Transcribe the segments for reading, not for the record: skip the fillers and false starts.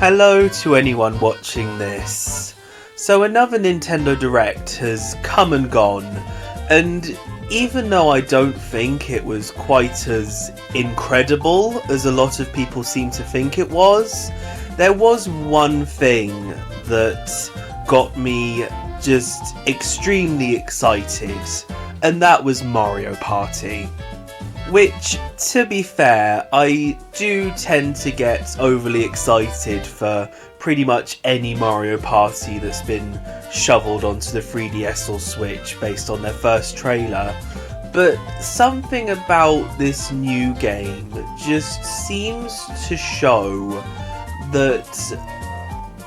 Hello to anyone watching this. So another Nintendo Direct has come and gone, and even though I don't think it was quite as incredible as a lot of people seem to think it was, there was one thing that got me just extremely excited, and that was Mario Party. Which, to be fair, I do tend to get overly excited for pretty much any Mario Party that's been shoveled onto the 3DS or Switch based on their first trailer. But something about this new game just seems to show that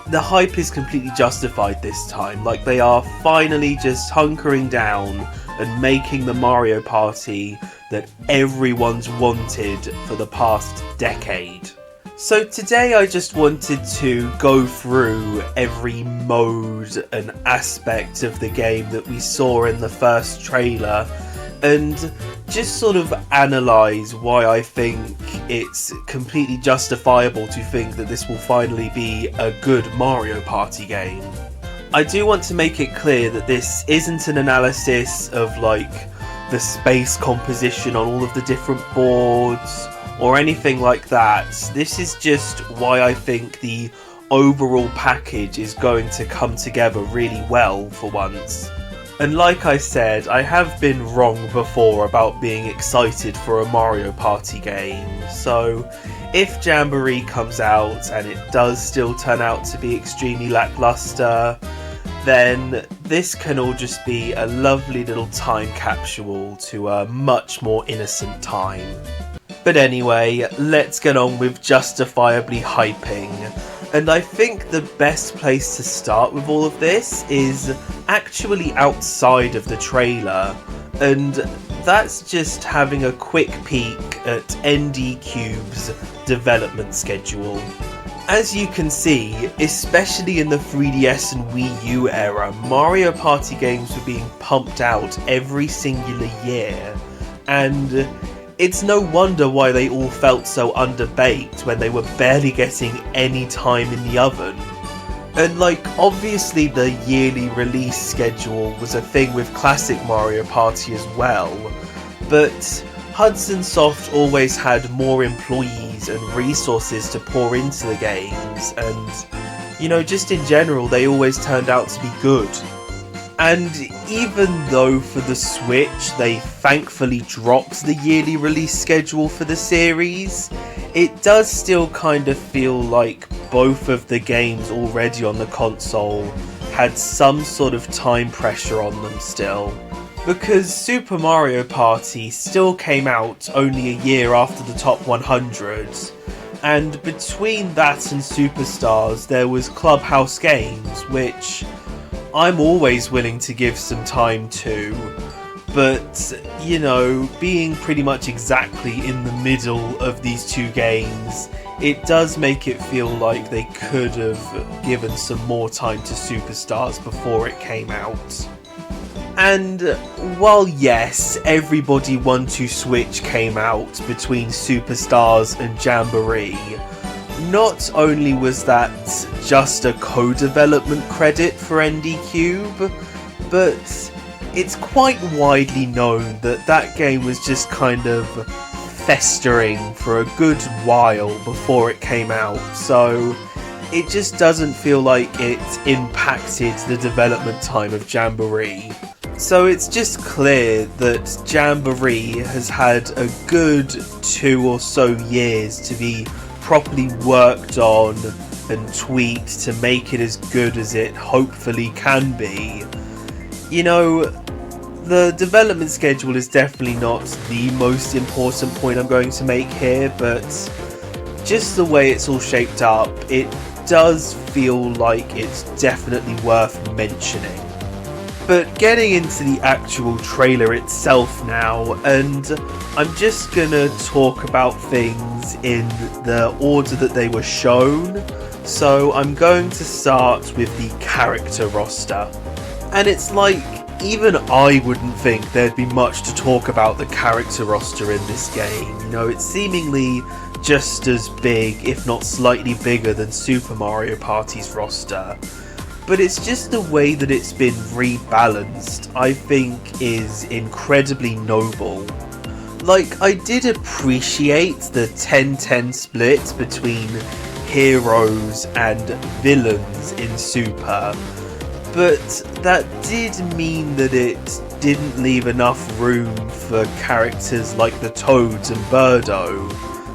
the hype is completely justified this time. Like, they are finally just hunkering down and making the Mario Party that everyone's wanted for the past decade. So today I just wanted to go through every mode and aspect of the game that we saw in the first trailer and just sort of analyse why I think it's completely justifiable to think that this will finally be a good Mario Party game. I do want to make it clear that this isn't an analysis of like the space composition on all of the different boards or anything like that. This is just why I think the overall package is going to come together really well for once. And like I said, I have been wrong before about being excited for a Mario Party game, so if Jamboree comes out and it does still turn out to be extremely lackluster, then this can all just be a lovely little time capsule to a much more innocent time. But anyway, let's get on with justifiably hyping. And I think the best place to start with all of this is actually outside of the trailer, and that's just having a quick peek at NDCube's development schedule. As you can see, especially in the 3DS and Wii U era, Mario Party games were being pumped out every singular year, and it's no wonder why they all felt so underbaked when they were barely getting any time in the oven. And like, obviously the yearly release schedule was a thing with classic Mario Party as well, but Hudson Soft always had more employees and resources to pour into the games, and, you know, just in general, they always turned out to be good. And even though for the Switch they thankfully dropped the yearly release schedule for the series, it does still kind of feel like both of the games already on the console had some sort of time pressure on them still. Because Super Mario Party still came out only a year after the top 100, and between that and Superstars there was Clubhouse Games, which I'm always willing to give some time to, but, you know, being pretty much exactly in the middle of these two games, it does make it feel like they could have given some more time to Superstars before it came out. And while yes, Everybody 1-2-Switch came out between Superstars and Jamboree, not only was that just a co-development credit for NDCube, but it's quite widely known that that game was just kind of festering for a good while before it came out, so it just doesn't feel like it impacted the development time of Jamboree. So it's just clear that Jamboree has had a good 2 or so years to be properly worked on and tweaked to make it as good as it hopefully can be. You know, the development schedule is definitely not the most important point I'm going to make here, but just the way it's all shaped up, it does feel like it's definitely worth mentioning. But getting into the actual trailer itself now, and I'm just gonna talk about things in the order that they were shown. So I'm going to start with the character roster. And it's like, even I wouldn't think there'd be much to talk about the character roster in this game. You know, it's seemingly just as big, if not slightly bigger than Super Mario Party's roster. But it's just the way that it's been rebalanced, I think, is incredibly noble. Like, I did appreciate the 10-10 split between heroes and villains in Super, but that did mean that it didn't leave enough room for characters like the Toads and Birdo,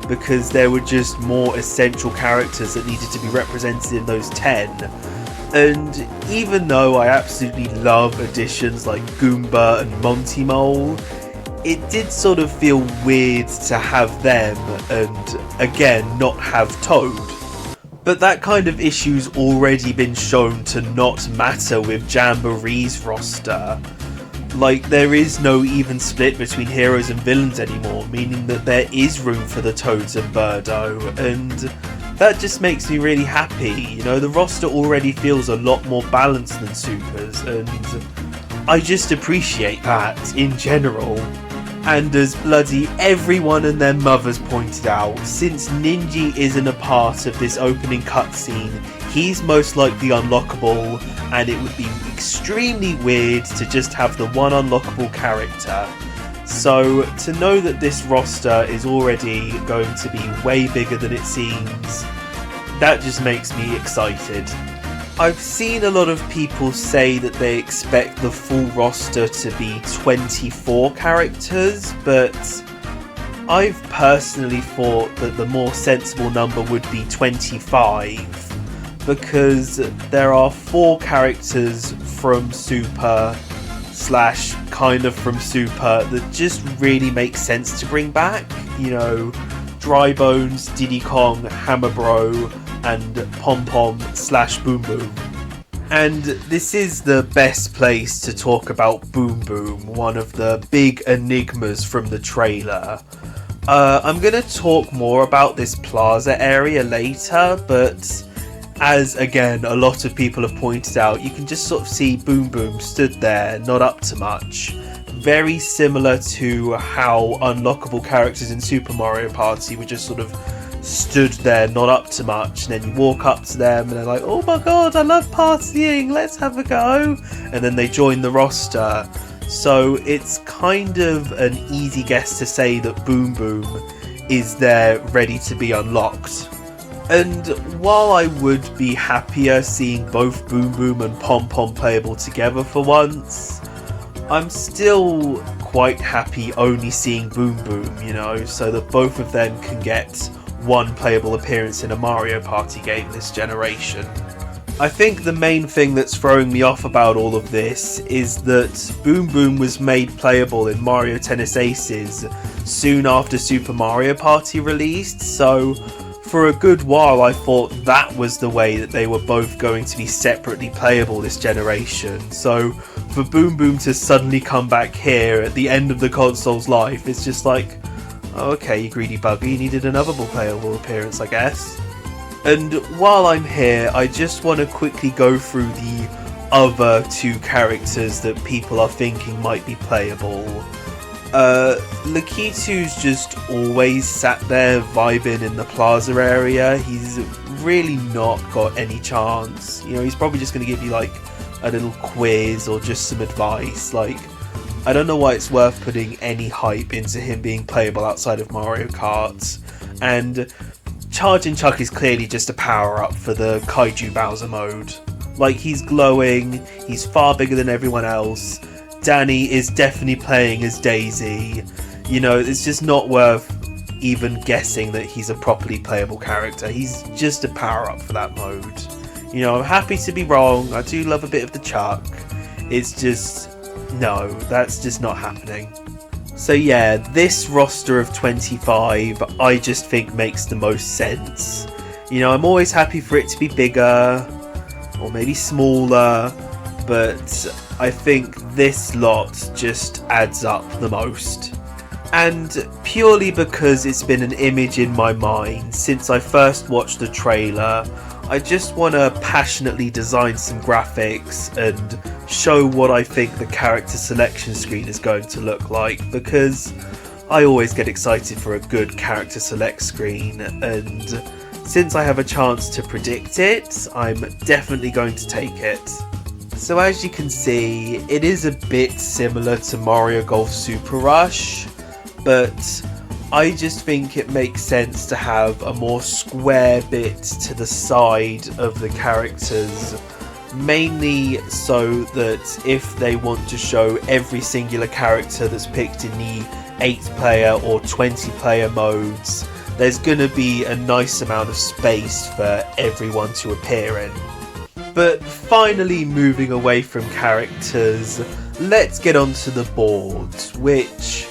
because there were just more essential characters that needed to be represented in those 10. And even though I absolutely love additions like Goomba and Monty Mole, it did sort of feel weird to have them and, again, not have Toad. But that kind of issue's already been shown to not matter with Jamboree's roster. Like, there is no even split between heroes and villains anymore, meaning that there is room for the Toads and Birdo, and that just makes me really happy. You know, the roster already feels a lot more balanced than Super's, and I just appreciate that in general. And as bloody everyone and their mothers pointed out, since Ninji isn't a part of this opening cutscene, he's most likely unlockable, and it would be extremely weird to just have the one unlockable character. So to know that this roster is already going to be way bigger than it seems, that just makes me excited. I've seen a lot of people say that they expect the full roster to be 24 characters, but I've personally thought that the more sensible number would be 25, because there are 4 characters from Super / kind of from Super that just really make sense to bring back. You know, Dry Bones, Diddy Kong, Hammer Bro, and Pom Pom / Boom Boom. And this is the best place to talk about Boom Boom, one of the big enigmas from the trailer. I'm going to talk more about this plaza area later, but as again a lot of people have pointed out, you can just sort of see Boom Boom stood there, not up to much. Very similar to how unlockable characters in Super Mario Party were just sort of stood there, not up to much, and then you walk up to them and they're like, oh my god, I love partying, let's have a go, and then they join the roster. So it's kind of an easy guess to say that Boom Boom is there ready to be unlocked. And while I would be happier seeing both Boom Boom and Pom Pom playable together for once, I'm still quite happy only seeing Boom Boom, you know, so that both of them can get one playable appearance in a Mario Party game this generation. I think the main thing that's throwing me off about all of this is that Boom Boom was made playable in Mario Tennis Aces soon after Super Mario Party released, so for a good while I thought that was the way that they were both going to be separately playable this generation. So for Boom Boom to suddenly come back here at the end of the console's life, it's just like, okay, you greedy bugger, you needed another playable appearance, I guess. And while I'm here, I just want to quickly go through the other 2 characters that people are thinking might be playable. Lakitu's just always sat there vibing in the plaza area. He's really not got any chance. You know, he's probably just going to give you like a little quiz or just some advice. Like, I don't know why it's worth putting any hype into him being playable outside of Mario Kart. And Charging Chuck is clearly just a power-up for the Kaiju Bowser mode. Like, he's glowing, he's far bigger than everyone else. Danny is definitely playing as Daisy. You know, it's just not worth even guessing that he's a properly playable character. He's just a power-up for that mode. You know, I'm happy to be wrong. I do love a bit of the Chuck. It's just, no, that's just not happening. So yeah, this roster of 25 I just think makes the most sense. You know, I'm always happy for it to be bigger, or maybe smaller, but I think this lot just adds up the most. And purely because it's been an image in my mind since I first watched the trailer, I just want to passionately design some graphics and show what I think the character selection screen is going to look like, because I always get excited for a good character select screen, and since I have a chance to predict it, I'm definitely going to take it. So as you can see, it is a bit similar to Mario Golf Super Rush, but I just think it makes sense to have a more square bit to the side of the characters, mainly so that if they want to show every singular character that's picked in the 8-player or 20-player modes, there's gonna be a nice amount of space for everyone to appear in. But finally, moving away from characters, let's get onto the boards, which,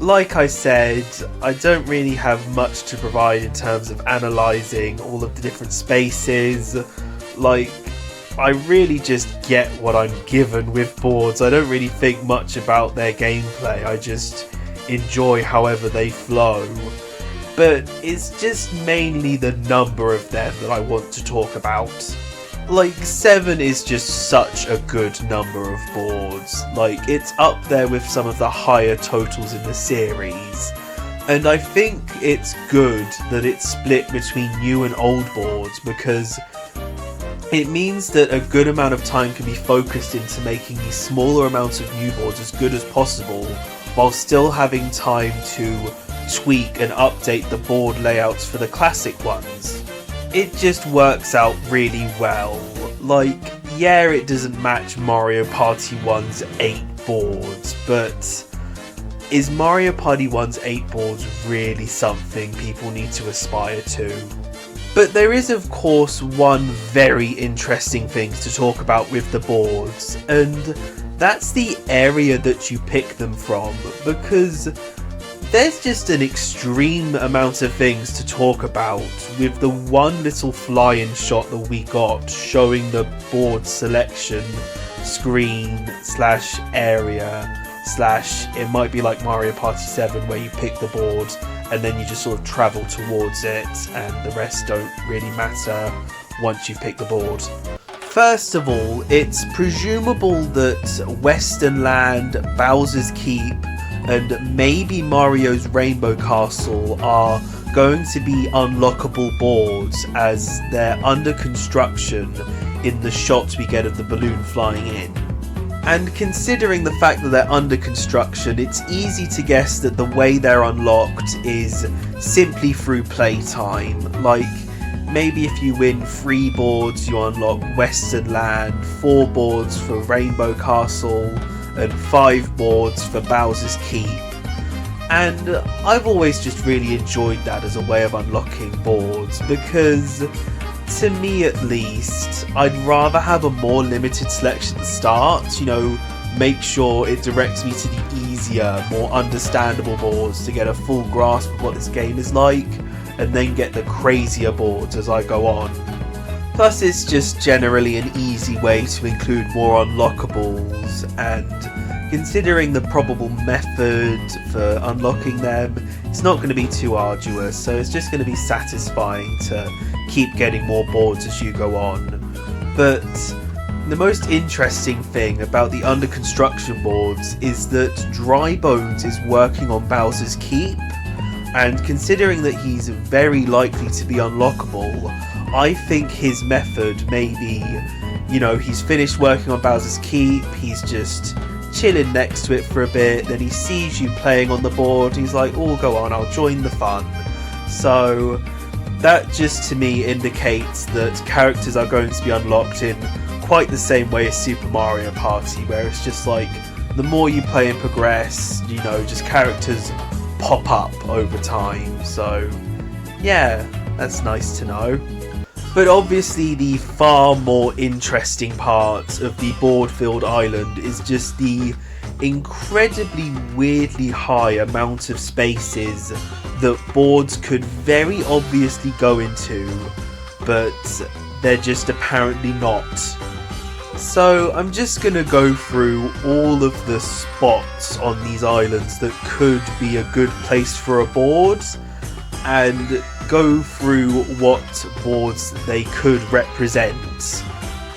like I said, I don't really have much to provide in terms of analysing all of the different spaces. Like, I really just get what I'm given with boards. I don't really think much about their gameplay, I just enjoy however they flow. But it's just mainly the number of them that I want to talk about. Like, 7 is just such a good number of boards. Like, it's up there with some of the higher totals in the series. And I think it's good that it's split between new and old boards, because it means that a good amount of time can be focused into making the smaller amounts of new boards as good as possible, while still having time to tweak and update the board layouts for the classic ones. It just works out really well. Like, yeah, it doesn't match Mario Party 1's 8 boards, but is Mario Party 1's 8 boards really something people need to aspire to? But there is, of course, one very interesting thing to talk about with the boards, and that's the area that you pick them from, because there's just an extreme amount of things to talk about, with the one little fly-in shot that we got showing the board selection screen slash area slash, it might be like Mario Party 7 where you pick the board and then you just sort of travel towards it and the rest don't really matter once you've picked the board. First of all, it's presumable that Western Land, Bowser's Keep, and maybe Mario's Rainbow Castle are going to be unlockable boards as they're under construction in the shots we get of the balloon flying in. And considering the fact that they're under construction, it's easy to guess that the way they're unlocked is simply through playtime. Like, maybe if you win 3 boards, you unlock Western Land, 4 boards for Rainbow Castle, and 5 boards for Bowser's Keep. And I've always just really enjoyed that as a way of unlocking boards, because to me at least, I'd rather have a more limited selection at the start, you know, make sure it directs me to the easier, more understandable boards to get a full grasp of what this game is like, and then get the crazier boards as I go on. Plus, it's just generally an easy way to include more unlockables, and considering the probable method for unlocking them, it's not going to be too arduous, so it's just going to be satisfying to keep getting more boards as you go on. But the most interesting thing about the under construction boards is that Dry Bones is working on Bowser's Keep, and considering that he's very likely to be unlockable, I think his method may be, you know, he's finished working on Bowser's Keep, he's just chilling next to it for a bit, then he sees you playing on the board, he's like, oh, go on, I'll join the fun. So that just to me indicates that characters are going to be unlocked in quite the same way as Super Mario Party, where it's just like, the more you play and progress, you know, just characters pop up over time. So yeah, that's nice to know. But obviously the far more interesting part of the board-filled island is just the incredibly weirdly high amount of spaces that boards could very obviously go into, but they're just apparently not. So I'm just going to go through all of the spots on these islands that could be a good place for a board, and go through what boards they could represent.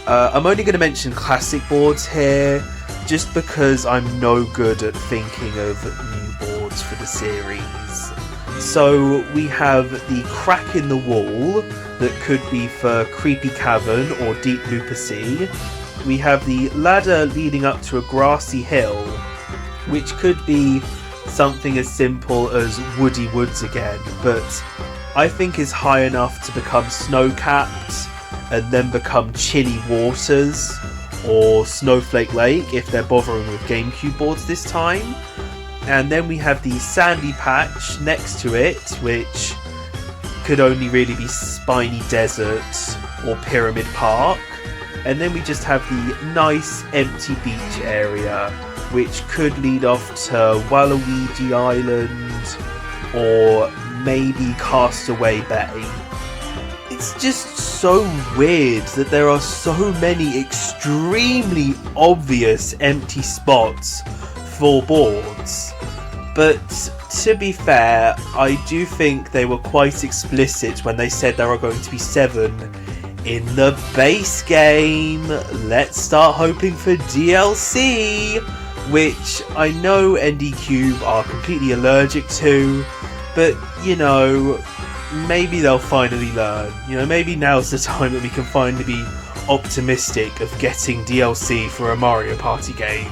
I'm only going to mention classic boards here, just because I'm no good at thinking of new board modes for the series. So we have the crack in the wall that could be for Creepy Cavern or Deep Blue Sea. We have the ladder leading up to a grassy hill, which could be something as simple as Woody Woods again, but I think is high enough to become snow-capped and then become Chilly Waters or Snowflake Lake if they're bothering with GameCube boards this time. And then we have the sandy patch next to it, which could only really be Spiny Desert or Pyramid Park. And then we just have the nice empty beach area, which could lead off to Waluigi Island or maybe Castaway Bay. It's just so weird that there are so many extremely obvious empty spots for boards. But to be fair, I do think they were quite explicit when they said there are going to be 7 in the base game. Let's start hoping for DLC, which I know NDCube are completely allergic to, but you know, maybe they'll finally learn. You know, maybe now's the time that we can finally be optimistic of getting DLC for a Mario Party game.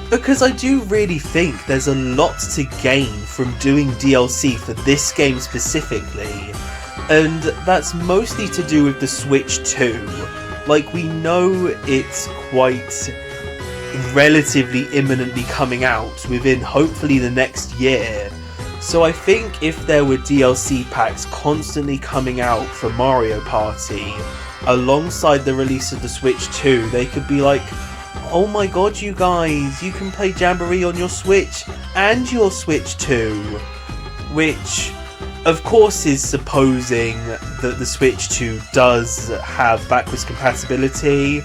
Because I do really think there's a lot to gain from doing DLC for this game specifically, and that's mostly to do with the Switch 2. Like, we know it's quite relatively imminently coming out within hopefully the next year, so I think if there were DLC packs constantly coming out for Mario Party alongside the release of the Switch 2, they could be like, oh my god, you guys, you can play Jamboree on your Switch and your Switch 2. Which, of course, is supposing that the Switch 2 does have backwards compatibility.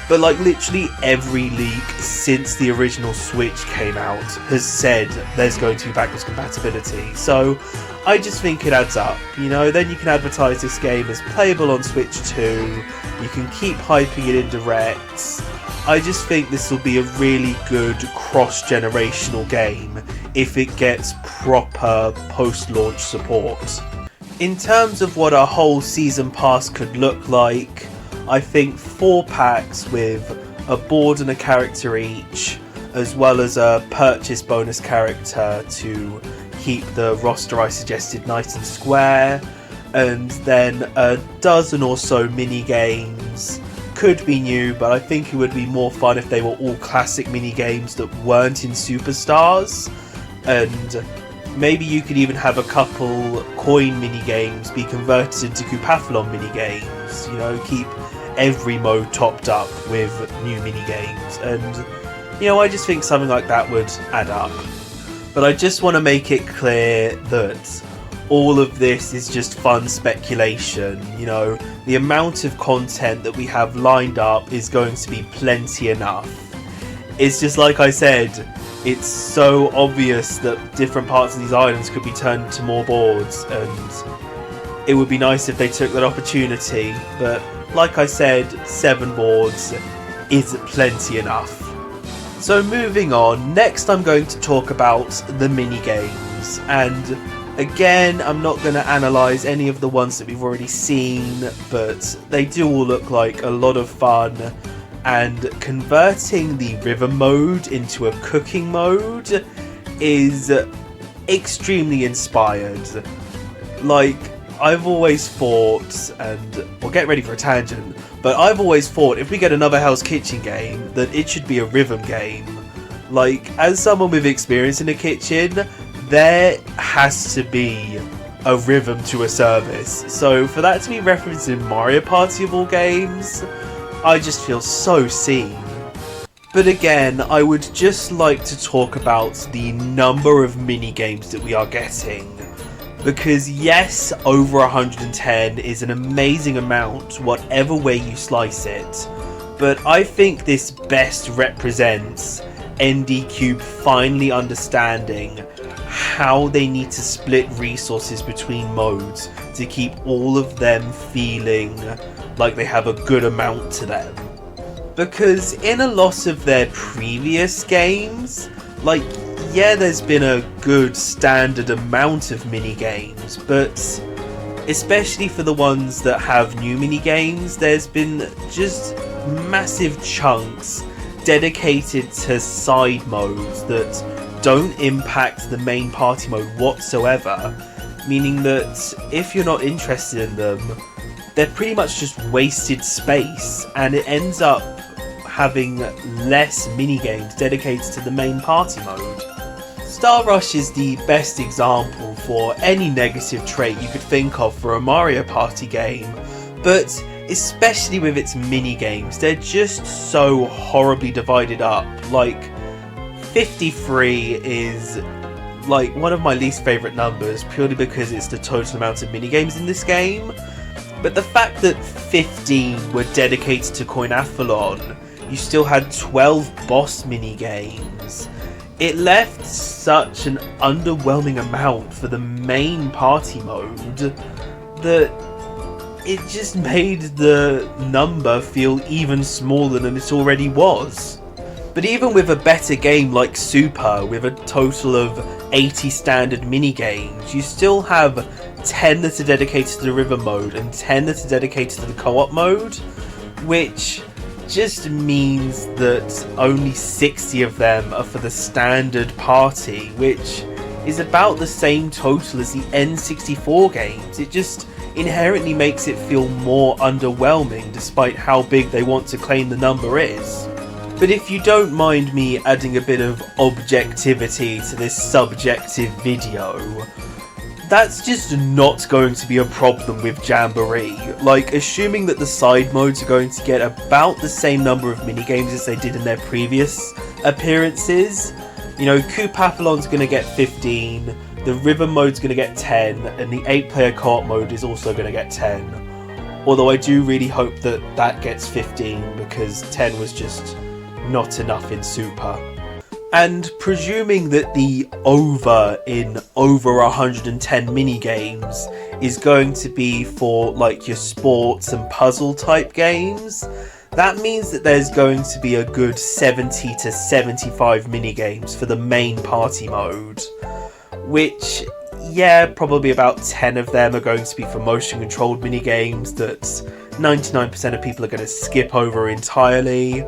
But like literally every leak since the original Switch came out has said there's going to be backwards compatibility. So I just think it adds up, you know. Then you can advertise this game as playable on Switch 2. You can keep hyping it in directs. I just think this will be a really good cross-generational game if it gets proper post-launch support. In terms of what a whole season pass could look like, I think 4 packs with a board and a character each, as well as a purchase bonus character to keep the roster I suggested nice and square, and then a dozen or so mini games. Could be new, but I think it would be more fun if they were all classic mini games that weren't in Superstars, and maybe you could even have a couple coin mini games be converted into Koopathlon mini games. You know, keep every mode topped up with new mini games, and you know, I just think something like that would add up. But I just want to make it clear that all of this is just fun speculation. You know, the amount of content that we have lined up is going to be plenty enough. It's just like I said, it's so obvious that different parts of these islands could be turned into more boards, and it would be nice if they took that opportunity. But like I said, 7 boards is plenty enough. So moving on, next I'm going to talk about the mini games, and again, I'm not going to analyse any of the ones that we've already seen, but they do all look like a lot of fun, and converting the rhythm mode into a cooking mode is extremely inspired. Like, I've always thought, and we'll get ready for a tangent, but I've always thought if we get another Hell's Kitchen game, that it should be a rhythm game. Like, as someone with experience in a kitchen, there has to be a rhythm to a service. So for that to be referenced in Mario Party of all games, I just feel so seen. But again, I would just like to talk about the number of mini games that we are getting. Because yes, over 110 is an amazing amount, whatever way you slice it. But I think this best represents NDCube finally understanding how they need to split resources between modes to keep all of them feeling like they have a good amount to them. Because in a lot of their previous games, like, yeah, there's been a good standard amount of mini-games, but especially for the ones that have new mini-games, there's been just massive chunks dedicated to side modes that don't impact the main party mode whatsoever, meaning that if you're not interested in them, they're pretty much just wasted space, and it ends up having less mini-games dedicated to the main party mode. Star Rush is the best example for any negative trait you could think of for a Mario Party game, but especially with its mini-games, they're just so horribly divided up. Like, 53 is like one of my least favourite numbers, purely because it's the total amount of mini-games in this game. But the fact that 15 were dedicated to Coinathlon, you still had 12 boss mini-games. It left such an underwhelming amount for the main party mode that it just made the number feel even smaller than it already was. But even with a better game like Super, with a total of 80 standard mini-games, you still have 10 that are dedicated to the river mode and 10 that are dedicated to the co-op mode, which just means that only 60 of them are for the standard party, which is about the same total as the N64 games. It just inherently makes it feel more underwhelming, despite how big they want to claim the number is. But if you don't mind me adding a bit of objectivity to this subjective video, that's just not going to be a problem with Jamboree. Like, assuming that the side modes are going to get about the same number of minigames as they did in their previous appearances. You know, Coopathlon's going to get 15, the river mode's going to get 10, and the 8-player co-op mode is also going to get 10. Although I do really hope that that gets 15, because 10 was just not enough in Super. And presuming that the over 110 minigames is going to be for like your sports and puzzle type games, that means that there's going to be a good 70 to 75 minigames for the main party mode, which, yeah, probably about 10 of them are going to be for motion controlled minigames that 99% of people are going to skip over entirely.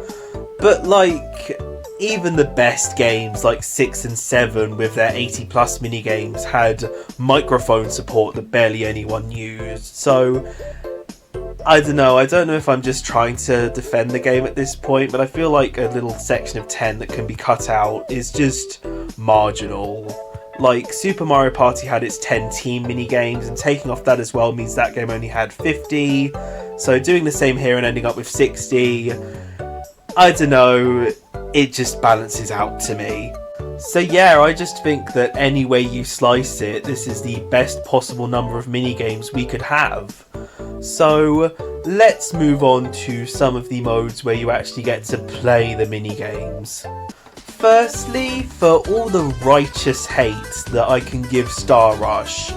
But like, even the best games like 6 and 7 with their 80 plus minigames had microphone support that barely anyone used. So I don't know if I'm just trying to defend the game at this point, but I feel like a little section of 10 that can be cut out is just marginal. Like, Super Mario Party had its 10 team minigames, and taking off that as well means that game only had 50. So doing the same here and ending up with 60, I don't know, it just balances out to me. So yeah, I just think that any way you slice it, this is the best possible number of minigames we could have. So let's move on to some of the modes where you actually get to play the minigames. Firstly, for all the righteous hate that I can give Star Rush,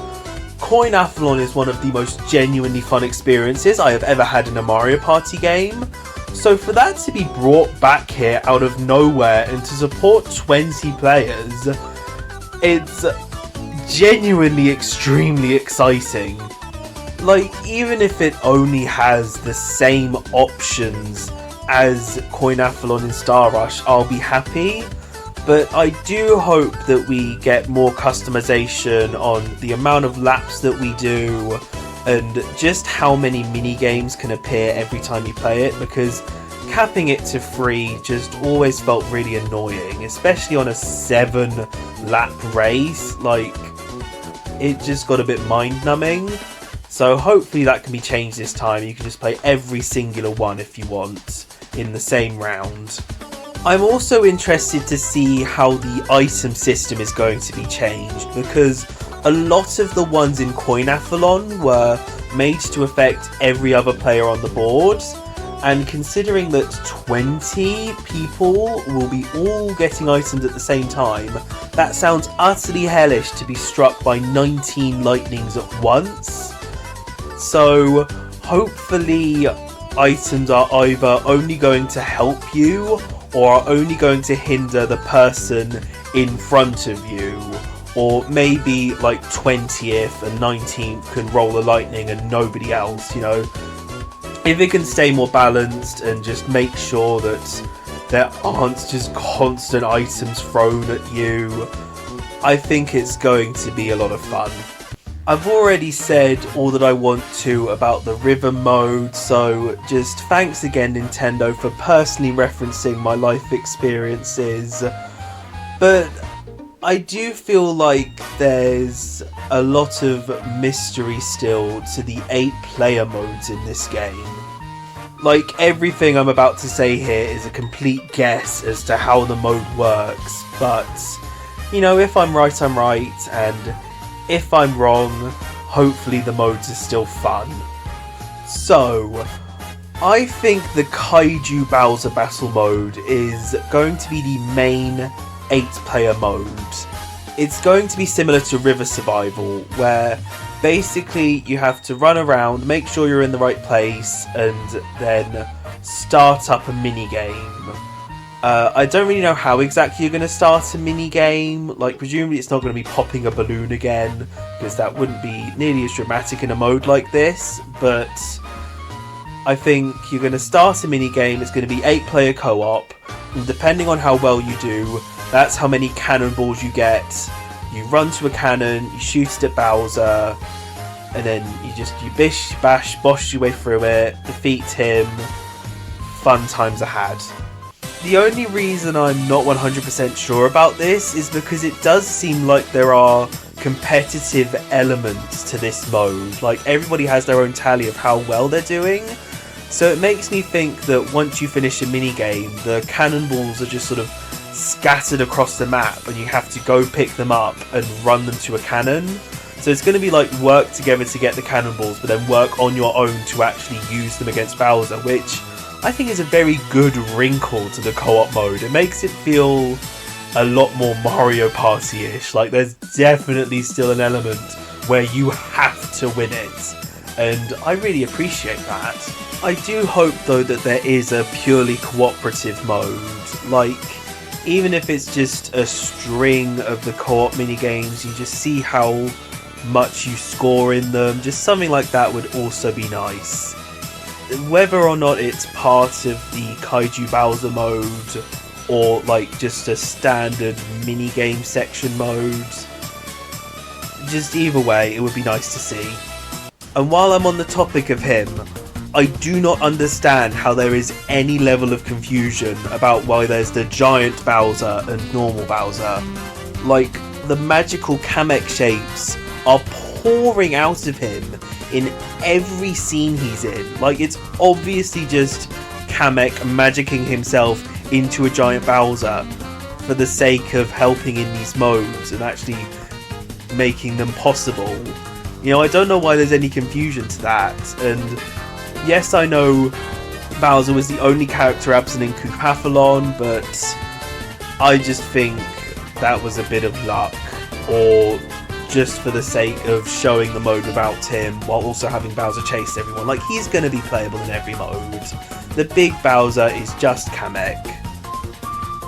Coinathlon is one of the most genuinely fun experiences I have ever had in a Mario Party game. So for that to be brought back here out of nowhere and to support 20 players, it's genuinely extremely exciting. Like, even if it only has the same options as Coinathlon and Star Rush, I'll be happy. But I do hope that we get more customization on the amount of laps that we do, and just how many mini-games can appear every time you play it, because capping it to 3 just always felt really annoying, especially on a 7-lap race. Like, it just got a bit mind-numbing. So hopefully that can be changed this time. You can just play every singular one if you want in the same round. I'm also interested to see how the item system is going to be changed, because a lot of the ones in Coinathlon were made to affect every other player on the board, and considering that 20 people will be all getting items at the same time, that sounds utterly hellish to be struck by 19 lightnings at once. So hopefully items are either only going to help you or are only going to hinder the person in front of you, or maybe like 20th and 19th can roll the lightning and nobody else, you know. If it can stay more balanced and just make sure that there aren't just constant items thrown at you, I think it's going to be a lot of fun. I've already said all that I want to about the river mode, so just thanks again Nintendo for personally referencing my life experiences. But I do feel like there's a lot of mystery still to the 8-player modes in this game. Like, everything I'm about to say here is a complete guess as to how the mode works, but, you know, if I'm right, I'm right, and if I'm wrong, hopefully the modes are still fun. So, I think the Kaiju Bowser Battle mode is going to be the main 8-player mode. It's going to be similar to River Survival, where basically you have to run around, make sure you're in the right place, and then start up a mini-game. I don't really know how exactly you're going to start a mini-game. Like, presumably it's not going to be popping a balloon again, because that wouldn't be nearly as dramatic in a mode like this, but I think you're going to start a mini-game. It's going to be 8-player co-op, and depending on how well you do, that's how many cannonballs you get. You run to a cannon, you shoot it at Bowser, and then you bish, bash, bosh your way through it, defeat him. Fun times ahead. The only reason I'm not 100% sure about this is because it does seem like there are competitive elements to this mode. Like, everybody has their own tally of how well they're doing. So it makes me think that once you finish a minigame, the cannonballs are just sort of scattered across the map and you have to go pick them up and run them to a cannon. So it's going to be like work together to get the cannonballs, but then work on your own to actually use them against Bowser, which I think is a very good wrinkle to the co-op mode. It makes it feel a lot more Mario Party-ish. Like, there's definitely still an element where you have to win it, and I really appreciate that. I do hope though that there is a purely cooperative mode, like even if it's just a string of the co-op minigames, you just see how much you score in them. Just something like that would also be nice. Whether or not it's part of the Kaiju Bowser mode, or like just a standard minigame section mode, just either way, it would be nice to see. And while I'm on the topic of him, I do not understand how there is any level of confusion about why there's the giant Bowser and normal Bowser. Like, the magical Kamek shapes are pouring out of him in every scene he's in. Like, it's obviously just Kamek magicking himself into a giant Bowser for the sake of helping in these modes and actually making them possible. You know, I don't know why there's any confusion to that, and yes, I know Bowser was the only character absent in Koopathlon, but I just think that was a bit of luck, or just for the sake of showing the mode without him while also having Bowser chase everyone. Like, he's going to be playable in every mode. The big Bowser is just Kamek.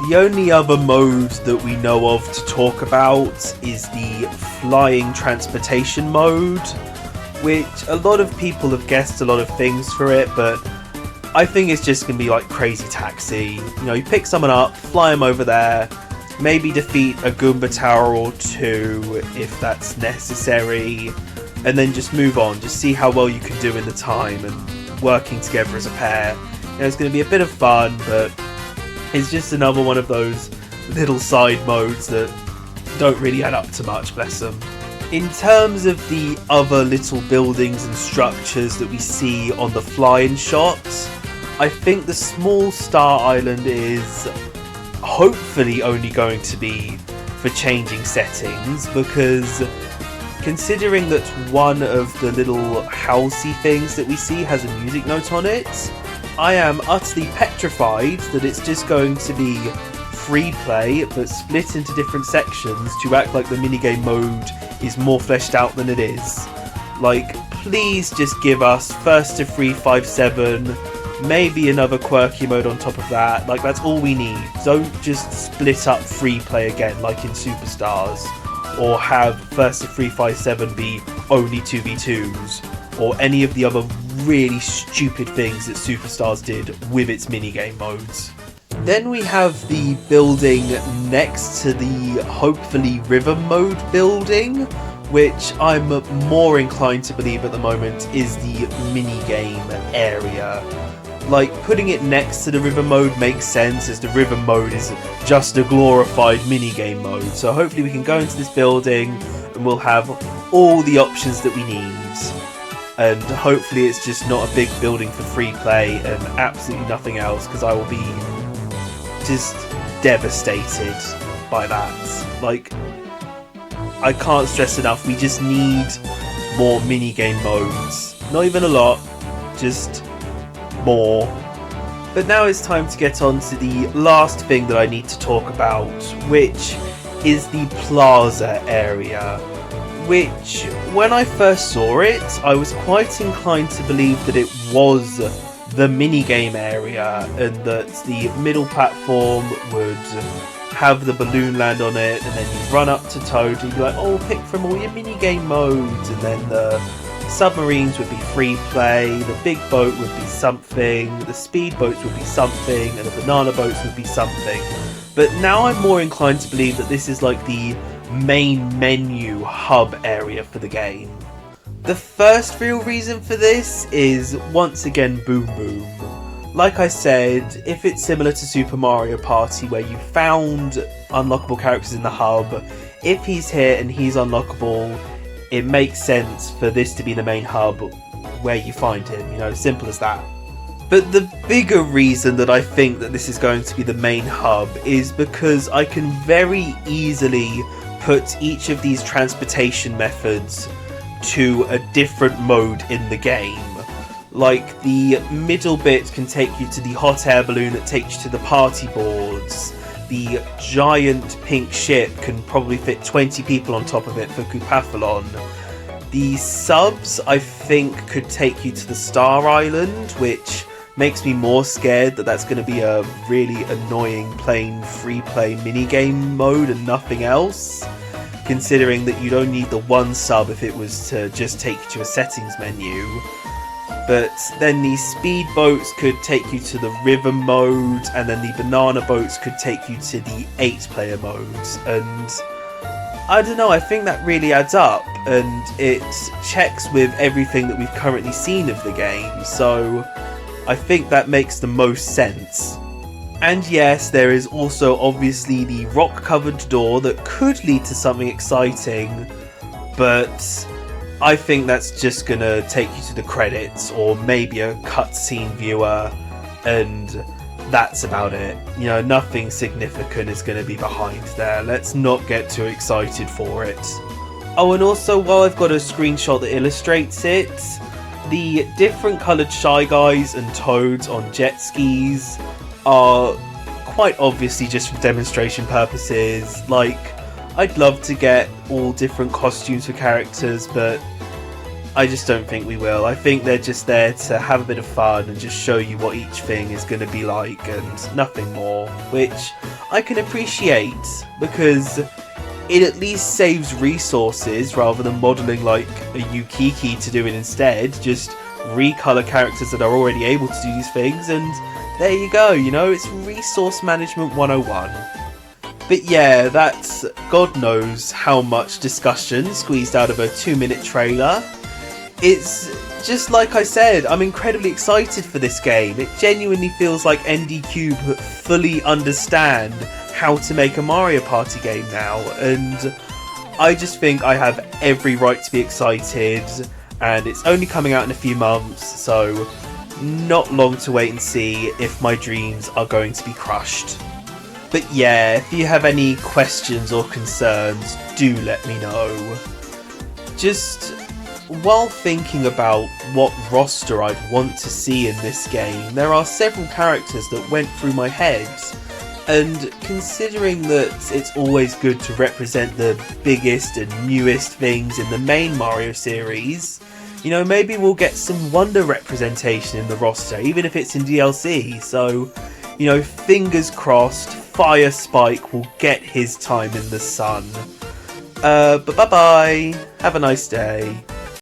The only other mode that we know of to talk about is the flying transportation mode, which a lot of people have guessed a lot of things for it, but I think it's just going to be like Crazy Taxi. You know, you pick someone up, fly them over there, maybe defeat a Goomba Tower or two if that's necessary, and then just move on. Just see how well you can do in the time and working together as a pair. You know, it's going to be a bit of fun, but it's just another one of those little side modes that don't really add up to much, bless them. In terms of the other little buildings and structures that we see on the fly-in shots, I think the small Star Island is hopefully only going to be for changing settings, because considering that one of the little housey things that we see has a music note on it, I am utterly petrified that it's just going to be free play but split into different sections to act like the minigame mode is more fleshed out than it is. Like, please just give us first to 357 maybe another quirky mode on top of that. Like, that's all we need. Don't just split up free play again like in Superstars, or have First to 357 be only 2v2s, or any of the other really stupid things that Superstars did with its minigame modes. Then we have the building next to the hopefully rhythm mode building, which I'm more inclined to believe at the moment is the minigame area. Like, putting it next to the rhythm mode makes sense, as the rhythm mode is just a glorified minigame mode. So hopefully we can go into this building and we'll have all the options that we need. And hopefully it's just not a big building for free play and absolutely nothing else, because I will be just devastated by that. Like, I can't stress enough, we just need more minigame modes. Not even a lot, just more. But now it's time to get on to the last thing that I need to talk about, which is the plaza area. Which, when I first saw it, I was quite inclined to believe that it was the minigame area, and that the middle platform would have the balloon land on it, and then you'd run up to Toad and you'd be like, oh, pick from all your minigame modes, and then the submarines would be free play, the big boat would be something, the speed boats would be something, and the banana boats would be something. But now I'm more inclined to believe that this is like the main menu hub area for the game. The first real reason for this is, once again, Boom Boom. Like I said, if it's similar to Super Mario Party where you found unlockable characters in the hub, if he's here and he's unlockable, it makes sense for this to be the main hub where you find him, you know, simple as that. But the bigger reason that I think that this is going to be the main hub is because I can very easily put each of these transportation methods to a different mode in the game. Like, the middle bit can take you to the hot air balloon that takes you to the party boards. The giant pink ship can probably fit 20 people on top of it for Koopathlon. The subs, I think, could take you to the Star Island, which makes me more scared that that's going to be a really annoying plain free play minigame mode and nothing else, considering that you'd only need the one sub if it was to just take you to a settings menu. But then the speed boats could take you to the rhythm mode, and then the banana boats could take you to the 8-player modes. And I don't know, I think that really adds up, and it checks with everything that we've currently seen of the game, so I think that makes the most sense. And yes, there is also obviously the rock-covered door that could lead to something exciting, but I think that's just gonna take you to the credits, or maybe a cutscene viewer, and that's about it. You know, nothing significant is gonna be behind there. Let's not get too excited for it. Oh, and also, while I've got a screenshot that illustrates it, the different coloured Shy Guys and Toads on jet skis are quite obviously just for demonstration purposes. Like, I'd love to get all different costumes for characters, but I just don't think we will. I think they're just there to have a bit of fun and just show you what each thing is going to be like and nothing more, which I can appreciate because it at least saves resources rather than modelling like a Yukiki to do it instead. Just recolor characters that are already able to do these things, and there you go, you know, it's Resource Management 101. But yeah, that's God knows how much discussion squeezed out of a 2-minute trailer. It's just like I said, I'm incredibly excited for this game. It genuinely feels like NDCube fully understand how to make a Mario Party game now, and I just think I have every right to be excited, and it's only coming out in a few months, so not long to wait and see if my dreams are going to be crushed. But yeah, if you have any questions or concerns, do let me know. Just while thinking about what roster I'd want to see in this game, there are several characters that went through my head, and considering that it's always good to represent the biggest and newest things in the main Mario series, You know, maybe we'll get some Wonder representation in the roster, even if it's in DLC. So, you know, fingers crossed, Fire Spike will get his time in the sun. But bye-bye. Have a nice day.